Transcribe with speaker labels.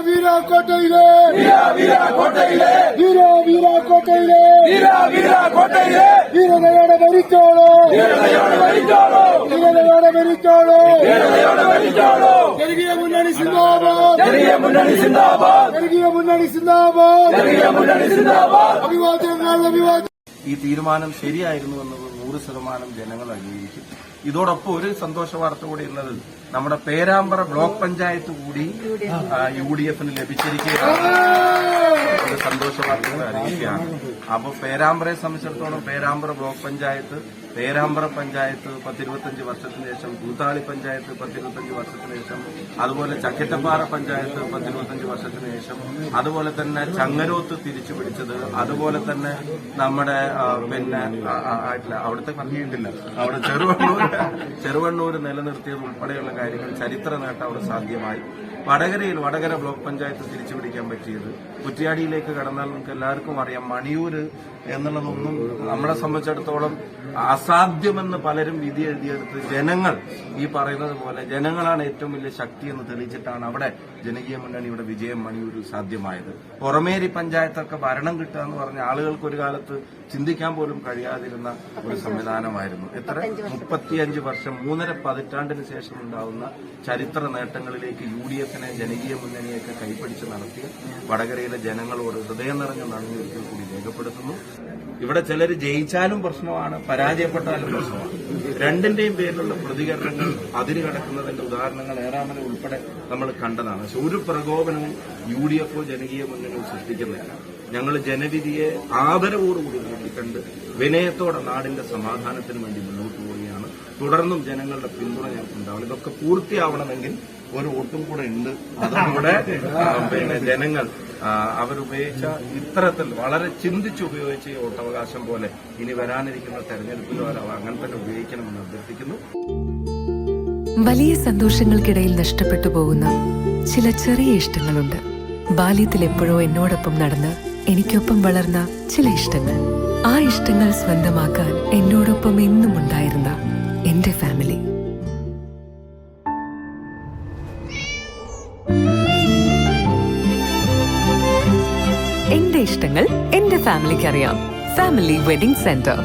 Speaker 1: വീരാകോട്ടയിലെ വീരാകോട്ടയിലെ വീരാകോട്ടയിലെ വീരാകോട്ടയിലെ വീരതയോടെ ഭരിച്ചോളൂ വീരതയോടെ ഭരിച്ചോളൂ ജനകീയ മുന്നണി സിന്ദാബാദ് ജനകീയ മുന്നണി സിന്ദാബാദ് ജനകീയ മുന്നണി സിന്ദാബാദ് ജനകീയ മുന്നണി സിന്ദാബാദ് അഭിവാദ്യങ്ങൾ
Speaker 2: ഈ തീരുമാനം ശരിയായിരുന്നുവെന്നത് 100% ജനങ്ങൾ അംഗീകരിക്കും. ഇതോടൊപ്പം ഒരു സന്തോഷ വാർത്ത കൂടി ഉള്ളത് നമ്മുടെ പേരാമ്പ്ര ബ്ലോക്ക് പഞ്ചായത്ത് കൂടി UDFന് ലഭിച്ചിരിക്കുകയാണ്. ഒരു സന്തോഷ വാർത്തകൾ അറിയിക്കുകയാണ്. അപ്പോൾ പേരാമ്പ്രയെ സംബന്ധിച്ചിടത്തോളം പേരാമ്പ്ര ബ്ലോക്ക് പഞ്ചായത്ത്, പേരാമ്പ്ര പഞ്ചായത്ത് 10-25 വർഷത്തിന് ശേഷം, കൂത്താളി പഞ്ചായത്ത് 10-25 വർഷത്തിന് ശേഷം, അതുപോലെ ചക്കിട്ടപ്പാറ പഞ്ചായത്ത് 10-25 വർഷത്തിന് ശേഷം, അതുപോലെ തന്നെ ചങ്ങരോത്ത് തിരിച്ചു പിടിച്ചത്, അതുപോലെ തന്നെ നമ്മുടെ അവിടുത്തെ പറഞ്ഞിട്ടില്ല, അവിടെ ചെറുവണ്ണൂർ നിലനിർത്തിയത് ഉൾപ്പെടെയുള്ള കാര്യങ്ങൾ ചരിത്ര നേട്ടം അവിടെ സാധ്യമായി. വടകര ബ്ലോക്ക് പഞ്ചായത്ത് തിരിച്ചു പിടിക്കാൻ പറ്റിയത്, കുറ്റ്യാടിയിലേക്ക് കടന്നാൽ നമുക്ക് എല്ലാവർക്കും അറിയാം, മണിയൂര് എന്നുള്ളതൊന്നും നമ്മളെ സംബന്ധിച്ചിടത്തോളം അസാധ്യമെന്ന് പലരും വിധി എഴുതിയെടുത്ത് ജനങ്ങൾ ഈ പറയുന്നത് പോലെ ജനങ്ങളാണ് ഏറ്റവും വലിയ ശക്തി എന്ന് തെളിയിച്ചിട്ടാണ് അവിടെ ജനകീയ മുന്നണിയുടെ വിജയം മണിയൂര് സാധ്യമായത്. പൊറമേരി പഞ്ചായത്തൊക്കെ ഭരണം കിട്ടുക എന്ന് പറഞ്ഞ ആളുകൾക്ക് ഒരു കാലത്ത് ചിന്തിക്കാൻ പോലും കഴിയാതിരുന്ന ഒരു സംവിധാനമായിരുന്നു. 35 വർഷം 3.5 പതിറ്റാണ്ടിന് ശേഷം ഉണ്ടാവുന്ന ചരിത്ര നേട്ടങ്ങളിലേക്ക് UDFനെ ജനകീയ മുന്നണിയൊക്കെ കൈപിടിച്ച് നടത്തി വടകരയിലെ ജനങ്ങളോട് ഹൃദയം നിറഞ്ഞ നന്ദി ഒരിക്കൽ കൂടി രേഖപ്പെടുത്തുന്നു. ഇവിടെ ചിലർ ജയിച്ചാലും പ്രശ്നമാണ്, പരാജയപ്പെട്ടാലും പ്രശ്നമാണ്. രണ്ടിന്റെയും പേരിലുള്ള പ്രതികരണങ്ങൾ അതിര് കടക്കുന്നതിന്റെ ഉദാഹരണങ്ങൾ ഏറാമല ഉൾപ്പെടെ നമ്മൾ കണ്ടതാണ്. പക്ഷെ ഒരു പ്രകോപനവും UDFോ ജനകീയ മുന്നണിയോ സൃഷ്ടിക്കുന്നില്ല. ഞങ്ങൾ ജനവിധിയെ ആദരവോടുകൂടി നോക്കിക്കണ്ട് വിനയത്തോടെ നാടിന്റെ സമാധാനത്തിന് വേണ്ടി മുന്നോട്ട് പോവുകയാണ്. തുടർന്നും ജനങ്ങളുടെ പിന്തുണ ഞങ്ങൾക്കുണ്ടാവണം. ഇതൊക്കെ പൂർത്തിയാവണമെങ്കിൽ ഒരു വോട്ടും കൂടെ ഉണ്ട്. അതുകൂടെ ജനങ്ങൾ അവരുപയോഗിച്ച ഇത്തരത്തിൽ വളരെ ചിന്തിച്ച് ഉപയോഗിച്ച ഈ വോട്ടവകാശം പോലെ ഇനി വരാനിരിക്കുന്ന തെരഞ്ഞെടുപ്പിലോ അങ്ങനെ തന്നെ ഉപയോഗിക്കണമെന്ന് അഭ്യർത്ഥിക്കുന്നു.
Speaker 3: വലിയ സന്തോഷങ്ങൾക്കിടയിൽ നഷ്ടപ്പെട്ടു പോകുന്ന ചില ചെറിയ ഇഷ്ടങ്ങളുണ്ട്. ബാല്യത്തിൽ എപ്പോഴോ എന്നോടൊപ്പം നടന്ന് എനിക്കൊപ്പം വളർന്ന ചില ഇഷ്ടങ്ങൾ. ആ ഇഷ്ടങ്ങൾ സ്വന്തമാക്കാൻ എന്നോടൊപ്പം എന്നും ഉണ്ടായിരുന്ന എന്റെ ഫാമിലി. എന്റെ ഇഷ്ടങ്ങൾ എന്റെ ഫാമിലിക്ക് അറിയാം. Family wedding centre.